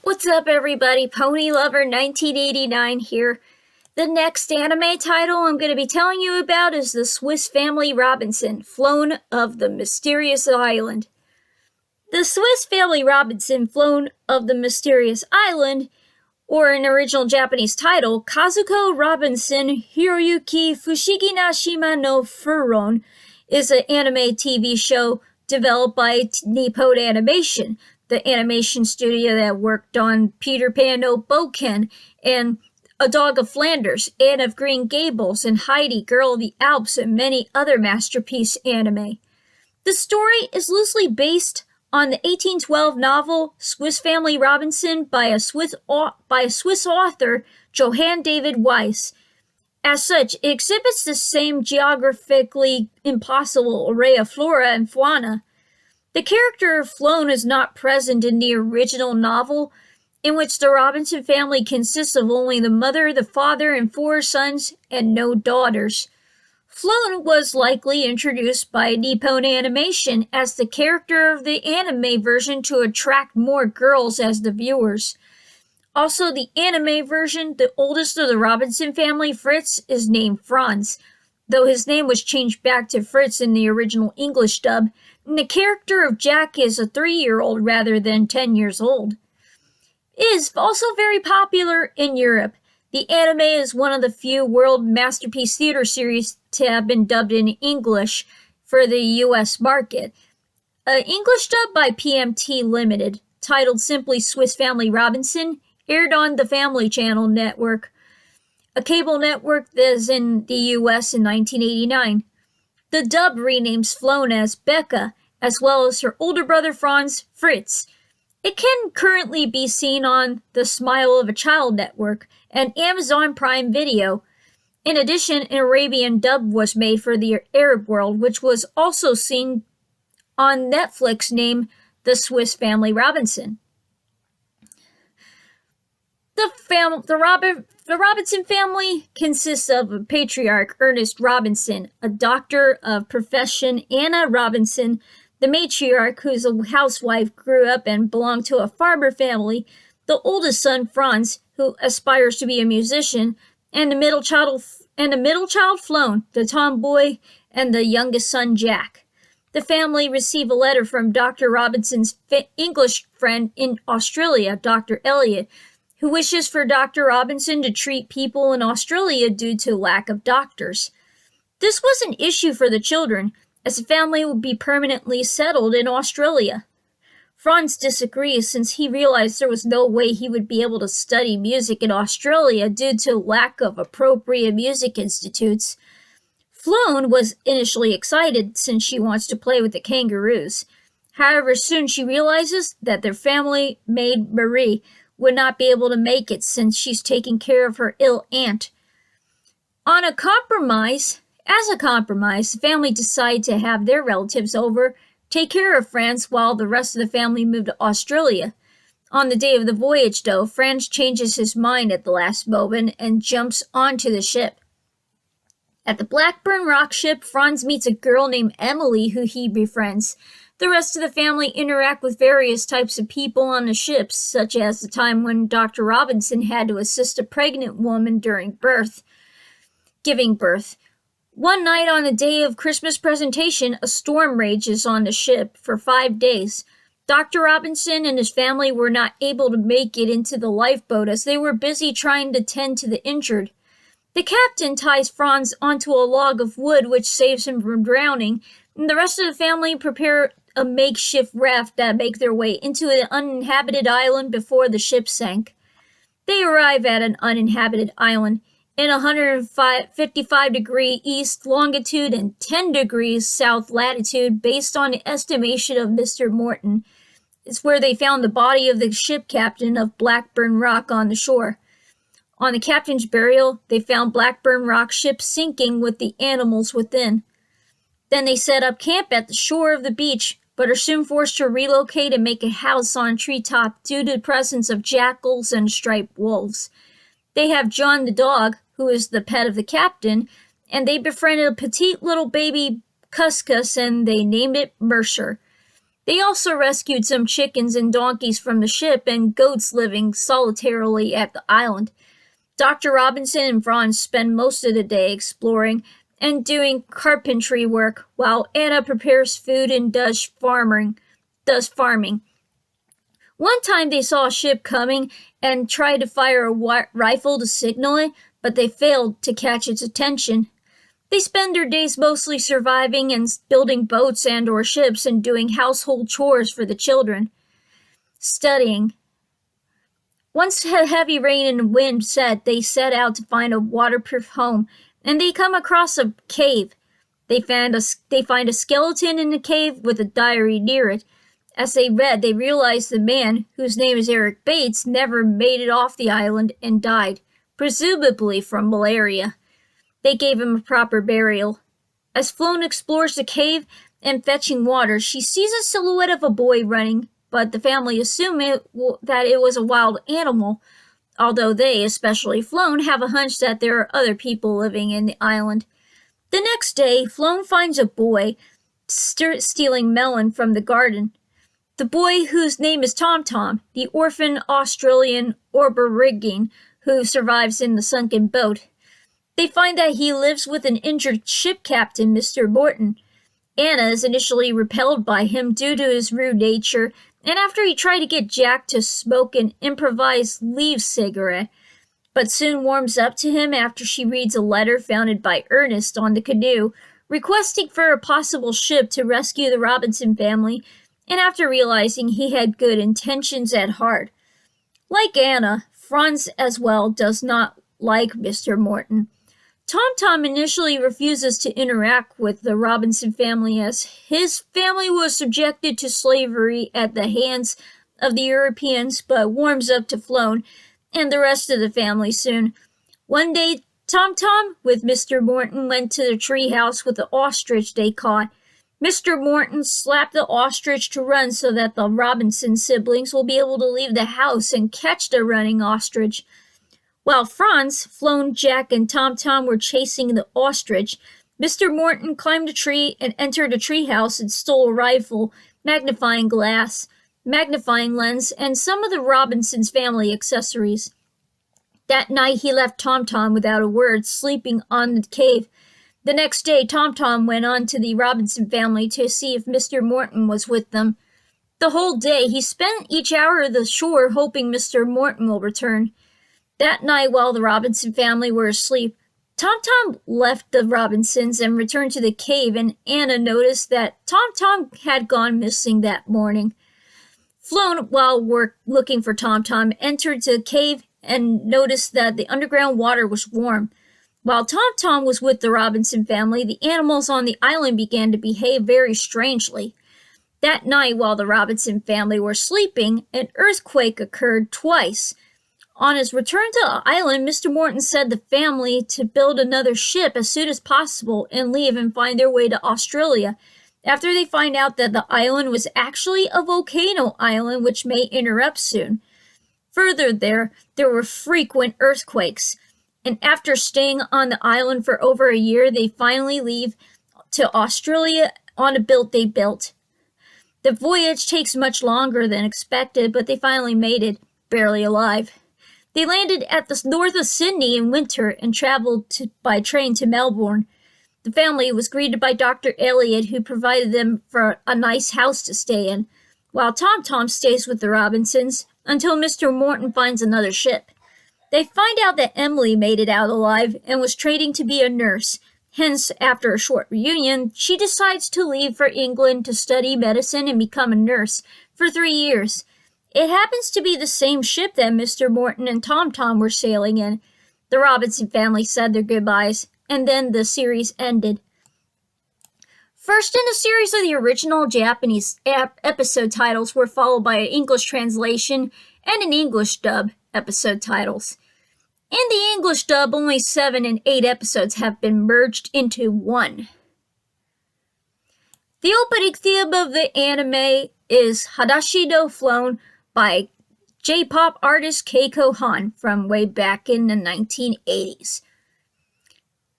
What's up, everybody? Ponylover1989 here. The next anime title I'm going to be telling you about is The Swiss Family Robinson, Flown of the Mysterious Island. The Swiss Family Robinson, Flown of the Mysterious Island, or in original Japanese title, Kazuko Robinson Hiroyuki Fushigi na Shima no Furon, is an anime TV show developed by Nippon Animation, the animation studio that worked on Peter Pan no Boken and A Dog of Flanders, Anne of Green Gables, and Heidi, Girl of the Alps, and many other masterpiece anime. The story is loosely based on the 1812 novel Swiss Family Robinson by a Swiss author, Johann David Wyss. As such, it exhibits the same geographically impossible array of flora and fauna. The character Flown is not present in the original novel, in which the Robinson family consists of only the mother, the father, and 4 sons, and no daughters. Flown was likely introduced by Nippon Animation as the character of the anime version to attract more girls as the viewers. Also, the anime version, the oldest of the Robinson family, Fritz, is named Franz, though his name was changed back to Fritz in the original English dub, and the character of Jack is a 3-year-old rather than 10 years old. It is also very popular in Europe. The anime is one of the few world masterpiece theater series to have been dubbed in English for the US market. An English dub by PMT Limited, titled simply Swiss Family Robinson, aired on the Family Channel network, a cable network that is in the US in 1989. The dub renames Flown as Becca, as well as her older brother Franz, Fritz. It can currently be seen on the Smile of a Child network and Amazon Prime Video. In addition, an Arabian dub was made for the Arab world, which was also seen on Netflix, named The Swiss Family Robinson. The Robinson family consists of a patriarch, Ernest Robinson, a doctor of profession, Anna Robinson, the matriarch, who's a housewife, grew up and belonged to a farmer family, the oldest son, Franz, who aspires to be a musician, and the middle child, Flown, the tomboy, and the youngest son, Jack. The family receive a letter from Dr. Robinson's English friend in Australia, Dr. Elliot, who wishes for Dr. Robinson to treat people in Australia due to lack of doctors. This was an issue for the children, as the family would be permanently settled in Australia. Franz disagrees since he realized there was no way he would be able to study music in Australia due to lack of appropriate music institutes. Flown was initially excited since she wants to play with the kangaroos. However, soon she realizes that their family maid Marie would not be able to make it since she's taking care of her ill aunt. As a compromise, the family decided to have their relatives over, take care of Franz while the rest of the family moved to Australia. On the day of the voyage, though, Franz changes his mind at the last moment and jumps onto the ship. At the Blackburn Rock ship, Franz meets a girl named Emily who he befriends. The rest of the family interact with various types of people on the ships, such as the time when Dr. Robinson had to assist a pregnant woman during giving birth. One night on the day of Christmas presentation, a storm rages on the ship for 5 days. Dr. Robinson and his family were not able to make it into the lifeboat as they were busy trying to tend to the injured. The captain ties Franz onto a log of wood, which saves him from drowning, and the rest of the family prepare a makeshift raft that make their way into an uninhabited island before the ship sank. They arrive at an uninhabited island in 155 degree east longitude and 10 degrees south latitude, based on the estimation of Mr. Morton. It's where they found the body of the ship captain of Blackburn Rock on the shore. On the captain's burial, they found Blackburn Rock ship sinking with the animals within. Then they set up camp at the shore of the beach, but are soon forced to relocate and make a house on a treetop due to the presence of jackals and striped wolves. They have John the dog, who is the pet of the captain, and they befriended a petite little baby cuscus and they named it Mercer. They also rescued some chickens and donkeys from the ship and goats living solitarily at the island. Dr. Robinson and Franz spend most of the day exploring and doing carpentry work while Anna prepares food and does farming. One time they saw a ship coming and tried to fire a rifle to signal it, but they failed to catch its attention. They spend their days mostly surviving and building boats and or ships and doing household chores for the children. Studying. Once heavy rain and wind set, they set out to find a waterproof home, and they come across a cave. They find a skeleton in the cave with a diary near it. As they read, they realize the man, whose name is Eric Bates, never made it off the island and died, presumably from malaria. They gave him a proper burial. As Floan explores the cave and fetching water, she sees a silhouette of a boy running, but the family assume that it was a wild animal, although they, especially Floan, have a hunch that there are other people living in the island. The next day, Floan finds a boy stealing melon from the garden. The boy, whose name is Tom Tom, the orphan Australian Oberrigging who survives in the sunken boat. They find that he lives with an injured ship captain, Mr. Morton. Anna is initially repelled by him due to his rude nature, and after he tried to get Jack to smoke an improvised leaf cigarette, but soon warms up to him after she reads a letter found by Ernest on the canoe, requesting for a possible ship to rescue the Robinson family, and after realizing he had good intentions at heart. Like Anna, Franz as well does not like Mr. Morton. Tom initially refuses to interact with the Robinson family as his family was subjected to slavery at the hands of the Europeans, but warms up to Floan and the rest of the family soon. One day, Tom with Mr. Morton went to the treehouse with the ostrich they caught. Mr. Morton slapped the ostrich to run so that the Robinson siblings will be able to leave the house and catch the running ostrich. While Franz, Floan, Jack, and Tom were chasing the ostrich, Mr. Morton climbed a tree and entered a treehouse and stole a rifle, magnifying glass, magnifying lens, and some of the Robinsons' family accessories. That night he left Tom without a word, sleeping on the cave. The next day, Tom went on to the Robinson family to see if Mr. Morton was with them. The whole day, he spent each hour of the shore hoping Mr. Morton will return. That night, while the Robinson family were asleep, Tom left the Robinsons and returned to the cave, and Anna noticed that Tom had gone missing that morning. Floan, while looking for Tom, entered the cave and noticed that the underground water was warm. While Tom was with the Robinson family, the animals on the island began to behave very strangely. That night, while the Robinson family were sleeping, an earthquake occurred twice. On his return to the island, Mr. Morton said the family to build another ship as soon as possible and leave and find their way to Australia, after they find out that the island was actually a volcano island which may erupt soon. Further, there were frequent earthquakes, and after staying on the island for over a year, they finally leave to Australia on a boat they built. The voyage takes much longer than expected, but they finally made it, barely alive. They landed at the north of Sydney in winter and traveled by train to Melbourne. The family was greeted by Dr. Elliot, who provided them for a nice house to stay in, while Tom stays with the Robinsons until Mr. Morton finds another ship. They find out that Emily made it out alive and was training to be a nurse. Hence, after a short reunion, she decides to leave for England to study medicine and become a nurse for 3 years. It happens to be the same ship that Mr. Morton and Tom were sailing in. The Robinson family said their goodbyes, and then the series ended. First in the series of the original Japanese episode titles were followed by an English translation and an English dub episode titles. In the English dub, only 7 and 8 episodes have been merged into one. The opening theme of the anime is Hadashi no Flown by J-pop artist Keiko Han from way back in the 1980s.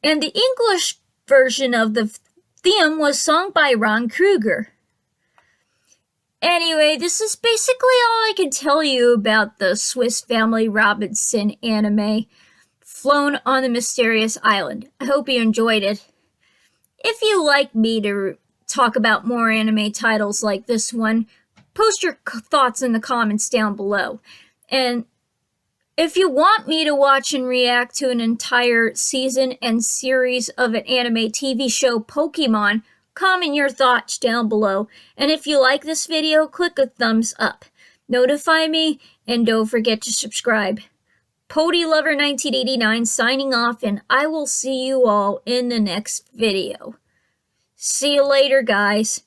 And the English version of the theme was sung by Ron Kruger. Anyway, this is basically all I can tell you about the Swiss Family Robinson anime, Flown on the Mysterious Island. I hope you enjoyed it. If you like me to talk about more anime titles like this one, post your thoughts in the comments down below. And if you want me to watch and react to an entire season and series of an anime TV show, Pokemon, comment your thoughts down below. And if you like this video, click a thumbs up. Notify me, and don't forget to subscribe. Ponylover1989 signing off, and I will see you all in the next video. See you later, guys.